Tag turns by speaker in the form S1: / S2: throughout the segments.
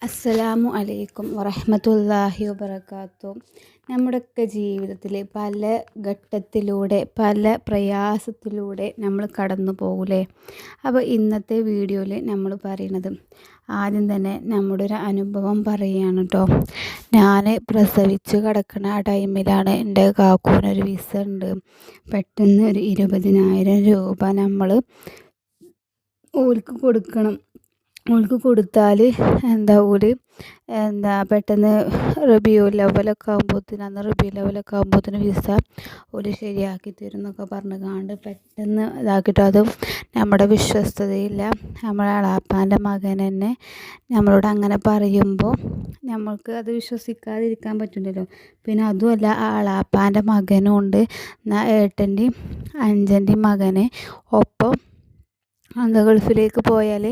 S1: അസ്സലാമു അലൈക്കും വറഹ്മത്തുള്ളാഹി വബറകാതുഹു. നമ്മുടെയൊക്കെ ജീവിതത്തിൽ പല ഘട്ടത്തിലൂടെ പല പ്രയാസത്തിലൂടെ നമ്മൾ കടന്നു പോകൂലേ. അപ്പോൾ ഇന്നത്തെ വീഡിയോയിൽ നമ്മൾ പറയണത് ആദ്യം തന്നെ നമ്മുടെ ഒരു അനുഭവം പറയുകയാണ് കേട്ടോ. ഞാൻ പ്രസവിച്ച് കിടക്കുന്ന ആ ടൈമിലാണ് എൻ്റെ കാക്കൂനൊരു വിസ ഉണ്ട്. പെട്ടെന്ന് ഒരു 20,000 രൂപ നമ്മൾ ഓൽക്ക് കൊടുക്കണം. ഓൾക്ക് കൊടുത്താൽ ഓല് പെട്ടെന്ന് റബീഉൽ അവ്വലൊക്കെ ആകുമ്പോഴത്തേന് വിസ ഓല് ശരിയാക്കി തരും എന്നൊക്കെ പറഞ്ഞ് പെട്ടെന്ന് ഇതാക്കിയിട്ട്, അതും നമ്മുടെ വിശ്വസ്തതയില്ല. നമ്മളെ എളാപ്പാൻ്റെ മകൻ തന്നെ നമ്മളോട് അങ്ങനെ പറയുമ്പോൾ നമ്മൾക്ക് അത് വിശ്വസിക്കാതിരിക്കാൻ പറ്റില്ലല്ലോ. പിന്നെ അതുമല്ല, ആ എളാപ്പാൻ്റെ മകനും ഉണ്ട്, ഏട്ടൻ്റെയും അഞ്ചൻ്റെയും മകനെ ഒപ്പം ഗൾഫിലേക്ക് പോയാൽ,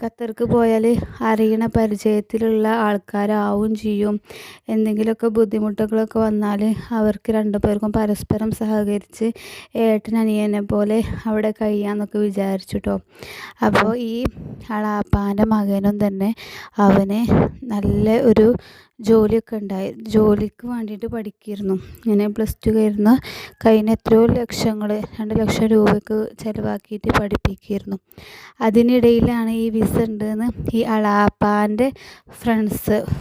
S1: ഖത്തർക്ക് പോയാൽ അറിയണ പരിചയത്തിലുള്ള ആൾക്കാരാവും ചെയ്യും. എന്തെങ്കിലുമൊക്കെ ബുദ്ധിമുട്ടുകളൊക്കെ വന്നാൽ അവർക്ക് രണ്ടുപേർക്കും പരസ്പരം സഹകരിച്ച് ഏട്ടനനിയനെ പോലെ അവിടെ കഴിയാമെന്നൊക്കെ വിചാരിച്ചു കേട്ടോ. അപ്പോൾ ഈ എളാപ്പാൻ്റെ മകനും തന്നെ അവന് നല്ല ഒരു ജോലിയൊക്കെ ഉണ്ടായി. ജോലിക്ക് വേണ്ടിയിട്ട് പഠിക്കുമായിരുന്നു. ഇങ്ങനെ +2 കഴിഞ്ഞ എത്രയോ ലക്ഷങ്ങൾ, 2 ലക്ഷം രൂപയ്ക്ക് ചിലവാക്കിയിട്ട് പഠിപ്പിക്കുമായിരുന്നു. അതിനിടയിലാണ് ഈ വിസ ഉണ്ടെന്ന് ഈ എളാപ്പാൻ്റെ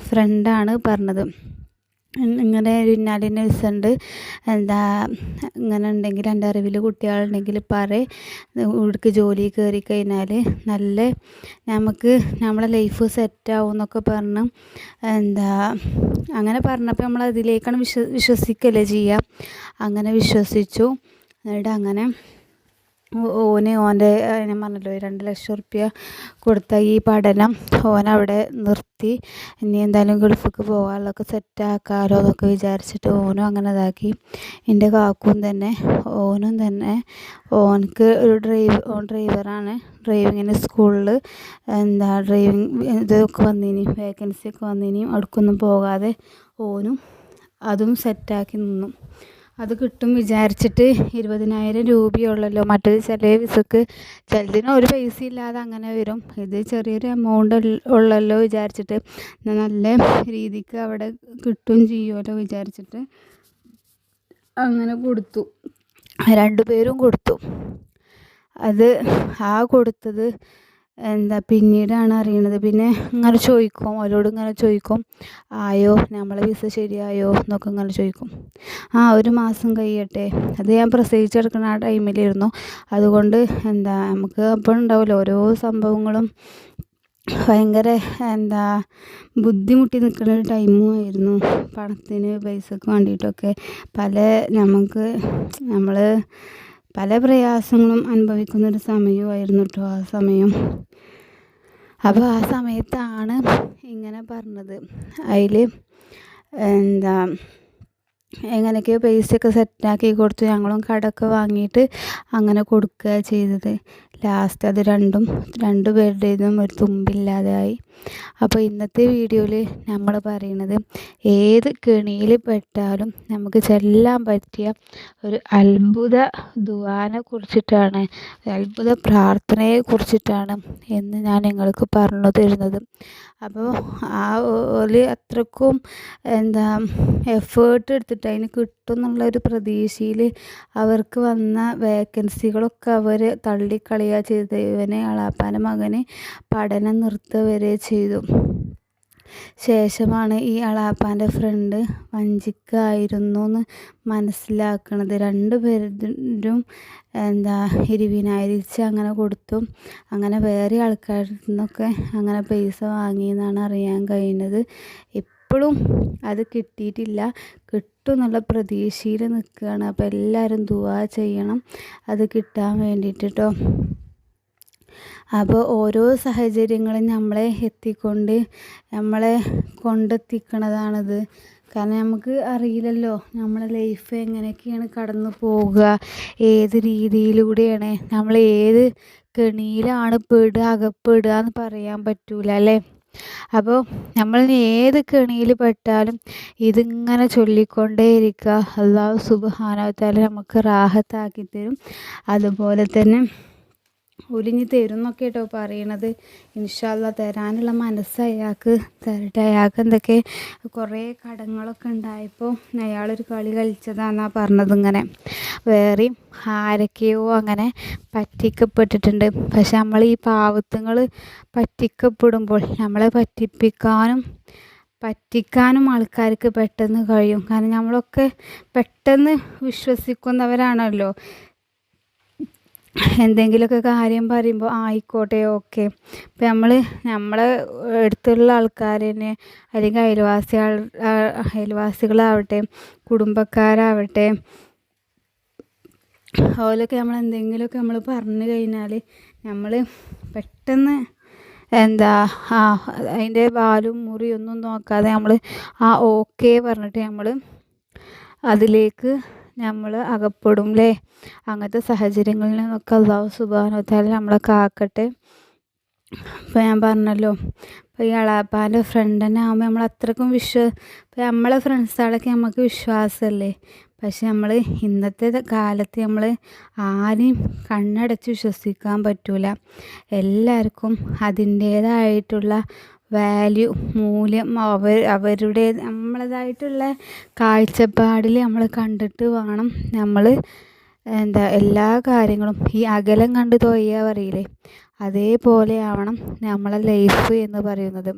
S1: ഫ്രണ്ടാണ് പറഞ്ഞത്. ഇങ്ങനെ ഇന്നാലിന്ന വിസ ഉണ്ട്, ഇങ്ങനെ ഉണ്ടെങ്കിൽ എൻ്റെ അറിവിൽ കുട്ടികളുണ്ടെങ്കിൽ ഇവിടേക്ക് ജോലി കയറി കഴിഞ്ഞാൽ നല്ല നമുക്ക് നമ്മളെ ലൈഫ് സെറ്റാവും എന്നൊക്കെ പറഞ്ഞ് അങ്ങനെ പറഞ്ഞപ്പോൾ നമ്മൾ അതിലേക്കാണ് വിശ്വസിക്കല്ലേ ചെയ്യുക. അങ്ങനെ വിശ്വസിച്ചു. എന്നിട്ട് അങ്ങനെ ഓൻ്റെ ഞാൻ പറഞ്ഞല്ലോ 2 ലക്ഷം റുപ്യ കൊടുത്ത ഈ പഠനം ഓനവിടെ നിർത്തി. ഇനി എന്തായാലും ഗൾഫിലേക്ക് പോകാനുള്ളതൊക്കെ സെറ്റാക്കാമല്ലോ എന്നൊക്കെ വിചാരിച്ചിട്ട് ഓനും അങ്ങനെ ഇതാക്കി. എൻ്റെ കാക്കും തന്നെ ഓനക്ക് ഒരു ഡ്രൈവറാണ്. ഡ്രൈവിങ്ങിന് സ്കൂളിൽ ഡ്രൈവിങ് ഇതൊക്കെ വന്നിനി, വേക്കൻസിയൊക്കെ വന്നിനി. അവിടേക്കൊന്നും പോകാതെ ഓനും അതും സെറ്റാക്കി നിന്നു. അത് കിട്ടും വിചാരിച്ചിട്ട് 20,000 രൂപയുള്ളല്ലോ. മറ്റേത് ചില വിസക്ക് ചിലതിന് ഒരു പൈസ ഇല്ലാതെ അങ്ങനെ വരും. ഇത് ചെറിയൊരു എമൗണ്ട് ഉള്ളല്ലോ വിചാരിച്ചിട്ട്, നല്ല രീതിക്ക് അവിടെ കിട്ടും ചെയ്യുമല്ലോ വിചാരിച്ചിട്ട് അങ്ങനെ കൊടുത്തു. 2 പേരും കൊടുത്തു. അത് കൊടുത്തത് പിന്നീടാണ് അറിയണത്. പിന്നെ ഇങ്ങനെ ചോദിക്കും, അവരോട് ഇങ്ങനെ ചോദിക്കും, ആയോ നമ്മളെ വിസ ശരിയായോ എന്നൊക്കെ ഇങ്ങനെ ചോദിക്കും. 1 മാസം കഴിയട്ടെ. അത് ഞാൻ പ്രസവിച്ചെടുക്കുന്ന ആ ടൈമിലായിരുന്നു. അതുകൊണ്ട് നമുക്ക് അപ്പോൾ ഉണ്ടാവുമല്ലോ ഓരോ സംഭവങ്ങളും, ഭയങ്കര ബുദ്ധിമുട്ടി നിൽക്കുന്ന ഒരു ടൈമും ആയിരുന്നു. പണത്തിന് പൈസക്ക് വേണ്ടിയിട്ടൊക്കെ നമ്മൾ പല പ്രയാസങ്ങളും അനുഭവിക്കുന്നൊരു സമയമായിരുന്നു കേട്ടോ ആ സമയം. അപ്പോൾ ആ സമയത്താണ് ഇങ്ങനെ പറഞ്ഞത്. അതിൽ എങ്ങനെയൊക്കെയോ പൈസയൊക്കെ സെറ്റാക്കി കൊടുത്തു. ഞങ്ങളും കടമൊക്കെ വാങ്ങിയിട്ട് അങ്ങനെ കൊടുക്കുക ചെയ്തത്. ലാസ്റ്റ് അത് രണ്ടുപേരുടേതും ഒരു തുമ്പില്ലാതെയായി. അപ്പോൾ ഇന്നത്തെ വീഡിയോയിൽ നമ്മൾ പറയുന്നത് ഏത് കെണിയിൽ പെട്ടാലും നമുക്ക് ചെല്ലാൻ പറ്റിയ ഒരു അത്ഭുത ദുആനെ കുറിച്ചിട്ടാണ്, അത്ഭുത പ്രാർത്ഥനയെ കുറിച്ചിട്ടാണ് എന്ന് ഞാൻ നിങ്ങൾക്ക് പറഞ്ഞു തരുന്നത്. അപ്പോൾ ഒരു അത്രക്കും എഫേർട്ട് എടുത്തിട്ട് അതിന് കിട്ടും എന്നുള്ളൊരു പ്രതീക്ഷയിൽ അവർക്ക് വന്ന വേക്കൻസികളൊക്കെ അവർ തള്ളിക്കളയുക ചെയ്തത്. ഇവനെ എളാപ്പാൻ്റെ മകന് പഠനം നിർത്തുക വരെ ചെയ്തു. ശേഷമാണ് ഈ എളാപ്പാൻ്റെ ഫ്രണ്ട് വഞ്ചിക്കായിരുന്നു എന്ന് മനസ്സിലാക്കണത്. 2 പേരും 20,000 അങ്ങനെ കൊടുത്തു. അങ്ങനെ വേറെ ആൾക്കാരിൽ നിന്നൊക്കെ അങ്ങനെ പൈസ വാങ്ങിയെന്നാണ് അറിയാൻ കഴിയുന്നത്. ഇപ്പോഴും അത് കിട്ടിയിട്ടില്ല. കിട്ടും എന്നുള്ള പ്രതീക്ഷയിൽ നിൽക്കുകയാണ്. അപ്പോൾ എല്ലാവരും ദുആ ചെയ്യണം അത് കിട്ടാൻ വേണ്ടിയിട്ട് കേട്ടോ. അപ്പോൾ ഓരോ സാഹചര്യങ്ങളും നമ്മളെ കൊണ്ടെത്തിക്കണതാണിത്. കാരണം നമുക്ക് അറിയില്ലല്ലോ നമ്മളെ ലൈഫ് എങ്ങനെയൊക്കെയാണ് കടന്നു പോകുക, ഏത് രീതിയിലൂടെയാണ് നമ്മൾ ഏത് കെണിയിലാണ് അകപ്പെടുക എന്ന് പറയാൻ പറ്റൂല അല്ലേ. അപ്പോൾ നമ്മൾ ഏത് കെണിയിൽ പെട്ടാലും ഇതിങ്ങനെ ചൊല്ലിക്കൊണ്ടേയിരിക്കുക. അല്ലാഹു സുബ്ഹാനഹു വ തആല നമുക്ക് റാഹത്താക്കി തരും. അതുപോലെ തന്നെ ഒലിഞ്ഞ് തരും എന്നൊക്കെ കേട്ടോ പറയണത്. ഇൻഷാ അല്ലാ തരാനുള്ള മനസ്സ് അയാൾക്ക് തരട്ടെ. അയാൾക്ക് എന്തൊക്കെ കുറേ കടങ്ങളൊക്കെ ഉണ്ടായപ്പോൾ അയാളൊരു കളി കളിച്ചതാണെന്നാണ് പറഞ്ഞത്. ഇങ്ങനെ വേറെയും ആരൊക്കെയോ അങ്ങനെ പറ്റിക്കപ്പെട്ടിട്ടുണ്ട്. പക്ഷെ നമ്മൾ ഈ പാവത്തുങ്ങൾ പറ്റിക്കപ്പെടുമ്പോൾ നമ്മളെ പറ്റിക്കാനും ആൾക്കാർക്ക് പെട്ടെന്ന് കഴിയും. കാരണം നമ്മളൊക്കെ പെട്ടെന്ന് വിശ്വസിക്കുന്നവരാണല്ലോ. എന്തെങ്കിലുമൊക്കെ കാര്യം പറയുമ്പോൾ ആയിക്കോട്ടെ ഓക്കെ. ഇപ്പം നമ്മളെ അടുത്തുള്ള ആൾക്കാർ തന്നെ, അല്ലെങ്കിൽ അയൽവാസികളാവട്ടെ കുടുംബക്കാരാവട്ടെ, അതുപോലൊക്കെ എന്തെങ്കിലുമൊക്കെ നമ്മൾ പറഞ്ഞു കഴിഞ്ഞാൽ നമ്മൾ പെട്ടെന്ന് അതിൻ്റെ വാലും മുറിയൊന്നും നോക്കാതെ നമ്മൾ ഓക്കെ പറഞ്ഞിട്ട് അതിലേക്ക് നമ്മൾ അകപ്പെടും അല്ലേ. അങ്ങനത്തെ സാഹചര്യങ്ങളിൽ നിന്നൊക്കെ അല്ലാഹു സുബ്ഹാനഹു വ തആല നമ്മളെ കാക്കട്ടെ. ഇപ്പോൾ ഞാൻ പറഞ്ഞല്ലോ, ഇപ്പോൾ ഈ എളാപ്പാൻ്റെ ഫ്രണ്ട് തന്നെ ആകുമ്പോൾ നമ്മൾ അത്രക്കും ഇപ്പോൾ നമ്മളെ ഫ്രണ്ട്സുകളൊക്കെ നമുക്ക് വിശ്വാസമല്ലേ. പക്ഷെ നമ്മൾ ഇന്നത്തെ കാലത്ത് നമ്മൾ ആരെയും കണ്ണടച്ച് വിശ്വസിക്കാൻ പറ്റില്ല. എല്ലാവർക്കും അതിൻ്റേതായിട്ടുള്ള വാല്യൂ, മൂല്യം അവരുടെ നമ്മളതായിട്ടുള്ള കാഴ്ചപ്പാടിൽ നമ്മൾ കണ്ടിട്ട് വേണം നമ്മൾ എല്ലാ കാര്യങ്ങളും. ഈ അകലം കണ്ട് തൊയ്യുക പറയില്ലേ, അതേപോലെ ആവണം നമ്മളെ ലൈഫ് എന്ന് പറയുന്നത്.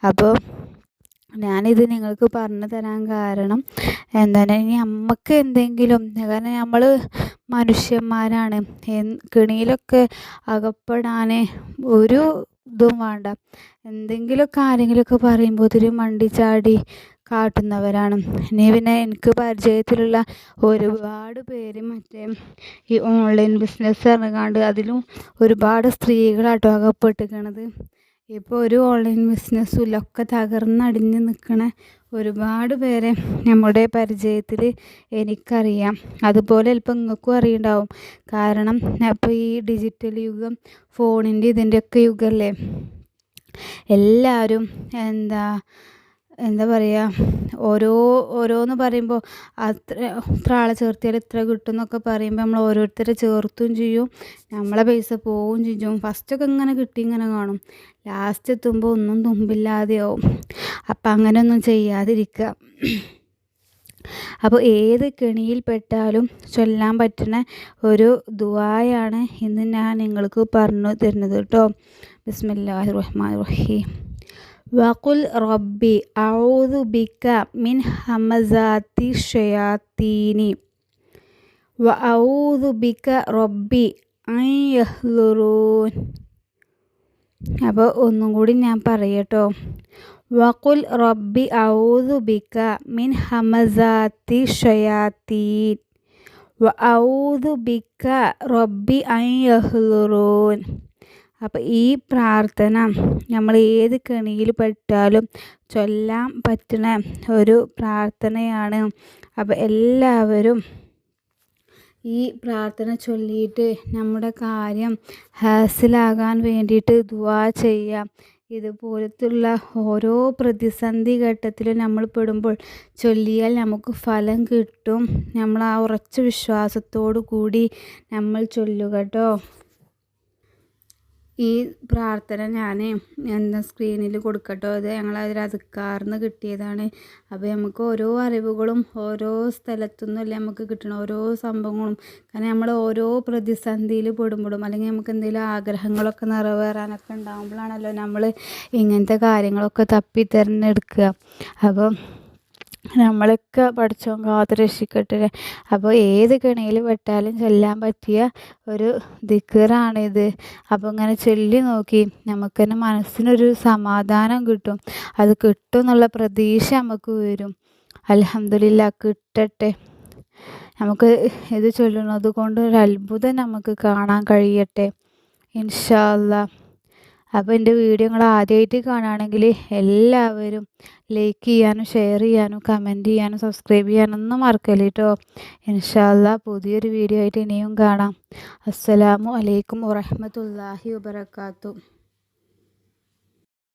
S1: അപ്പോൾ ഞാനിത് നിങ്ങൾക്ക് പറഞ്ഞു തരാൻ കാരണം ഇനി നമുക്ക് എന്തെങ്കിലും, കാരണം നമ്മൾ മനുഷ്യന്മാരാണ്, കെണിയിലൊക്കെ അകപ്പെടാൻ ഒരു ഇതും വേണ്ട. എന്തെങ്കിലുമൊക്കെ ആരെങ്കിലുമൊക്കെ പറയുമ്പോൾ ഒത്തിരി മണ്ടിച്ചാടി കാട്ടുന്നവരാണ്. പിന്നെ എനിക്ക് പരിചയത്തിലുള്ള ഒരുപാട് പേര് ഈ ഓൺലൈൻ ബിസിനസ് പറഞ്ഞുകൊണ്ട് അതിലും ഒരുപാട് സ്ത്രീകളാട്ടോ അകപ്പെട്ടിരിക്കണത്. ഇപ്പോൾ ഒരു ഓൺലൈൻ ബിസിനസ്സും ഇല്ല, ഒക്കെ തകർന്നടിഞ്ഞ് നിൽക്കണ ഒരുപാട് പേരെ നമ്മുടെ പരിചയത്തിൽ എനിക്കറിയാം. അതുപോലെ ചിലപ്പോൾ നിങ്ങൾക്കും അറിയുണ്ടാവും. കാരണം ഇപ്പോൾ ഈ ഡിജിറ്റൽ യുഗം, ഫോണിൻ്റെ ഇതിൻ്റെയൊക്കെ യുഗമല്ലേ. എല്ലാവരും എന്താ പറയുക, ഓരോന്ന് പറയുമ്പോൾ ഇത്ര ആളെ ചേർത്തിയാൽ ഇത്ര കിട്ടും എന്നൊക്കെ പറയുമ്പോൾ നമ്മൾ ഓരോരുത്തരെ ചേർത്തും ചെയ്യും, നമ്മളെ പൈസ പോവുകയും ചെയ്യും. ഫസ്റ്റൊക്കെ ഇങ്ങനെ കിട്ടി ഇങ്ങനെ കാണും, ലാസ്റ്റ് എത്തുമ്പോൾ ഒന്നും തുമ്പില്ലാതെയാവും. അപ്പം അങ്ങനെയൊന്നും ചെയ്യാതിരിക്കുക. അപ്പോൾ ഏത് കെണിയിൽപ്പെട്ടാലും ചൊല്ലാൻ പറ്റുന്ന ഒരു ദുആയാണ് ഇന്ന് ഞാൻ നിങ്ങൾക്ക് പറഞ്ഞു തരുന്നത് കേട്ടോ. ബിസ്മില്ലാഹിർ റഹ്മാനിർ റഹീം. വഖുൽ റബ്ബി അഊദു ബിക മിൻ ഹമസാത്തി ഷയാത്തീനി വഅഊദു ബിക റബ്ബി അൻ യഹ്ളുറൂൻ. അപ്പോൾ ഒന്നും കൂടി ഞാൻ പറയട്ടോ. വഖുൽ റബ്ബി അഊദു ബിക മിൻ ഹമസാത്തി ഷയാത്തീൻ വഅഊദു ബിക റബ്ബി അൻ യഹ്ളുറൂൻ. അപ്പോൾ ഈ പ്രാർത്ഥന നമ്മൾ ഏത് കെണിയിൽ പെട്ടാലും ചൊല്ലാൻ പറ്റുന്ന ഒരു പ്രാർത്ഥനയാണ്. അപ്പോൾ എല്ലാവരും ഈ പ്രാർത്ഥന ചൊല്ലിയിട്ട് നമ്മുടെ കാര്യം ഹാസിലാകാൻ വേണ്ടിയിട്ട് ദുആ ചെയ്യാം. ഇതുപോലത്തുള്ള ഓരോ പ്രതിസന്ധി ഘട്ടത്തിലും നമ്മൾ പെടുമ്പോൾ ചൊല്ലിയാൽ നമുക്ക് ഫലം കിട്ടും. നമ്മൾ ആ ഉറച്ച വിശ്വാസത്തോടു കൂടി നമ്മൾ ചൊല്ലുക കേട്ടോ. ഈ പ്രാർത്ഥന ഞാൻ സ്ക്രീനിൽ കൊടുക്കട്ടോ. ഇത് ഞങ്ങളതിൽ അദ്കാറിന്ന് കിട്ടിയതാണ്. അപ്പോൾ നമുക്ക് ഓരോ അറിവുകളും ഓരോ സ്ഥലത്തുനിന്നല്ലേ നമുക്ക് കിട്ടണം, ഓരോ സംഭവങ്ങളും. കാരണം നമ്മൾ ഓരോ പ്രതിസന്ധിയിൽ പെടുമ്പോഴും അല്ലെങ്കിൽ നമുക്ക് എന്തെങ്കിലും ആഗ്രഹങ്ങളൊക്കെ നിറവേറാനൊക്കെ ഉണ്ടാകുമ്പോഴാണല്ലോ നമ്മൾ ഇങ്ങനത്തെ കാര്യങ്ങളൊക്കെ തപ്പി തിരഞ്ഞെടുക്കുക. അപ്പോൾ നമ്മളൊക്കെ പടച്ചോൻ കാത്ത് രക്ഷിക്കട്ടെ. അപ്പോൾ ഏത് കെണിയിൽ പെട്ടാലും ചൊല്ലാൻ പറ്റിയ ഒരു ദിക്റാണിത്. അപ്പോൾ ഇങ്ങനെ ചൊല്ലി നോക്കി നമുക്ക് തന്നെ മനസ്സിനൊരു സമാധാനം കിട്ടും. അത് കിട്ടും എന്നുള്ള പ്രതീക്ഷ നമുക്ക് വരും. അൽഹംദുലില്ലാഹ് കിട്ടട്ടെ. നമുക്ക് ഇത് ചൊല്ലുന്നത് കൊണ്ട് ഒരു അത്ഭുതം നമുക്ക് കാണാൻ കഴിയട്ടെ ഇൻഷാ അല്ലാഹ്. അപ്പോൾ എൻ്റെ വീഡിയോ നിങ്ങൾ ആദ്യമായിട്ട് കാണുകയാണെങ്കിൽ എല്ലാവരും ലൈക്ക് ചെയ്യാനും ഷെയർ ചെയ്യാനും കമൻറ്റ് ചെയ്യാനും സബ്സ്ക്രൈബ് ചെയ്യാനൊന്നും മറക്കല്ലേ കേട്ടോ. ഇൻഷാ അല്ലാഹ് പുതിയൊരു വീഡിയോ ആയിട്ട് ഇനിയും കാണാം. അസ്സലാമു അലൈക്കും വറഹ്മത്തുള്ളാഹി വബറകാതുഹു.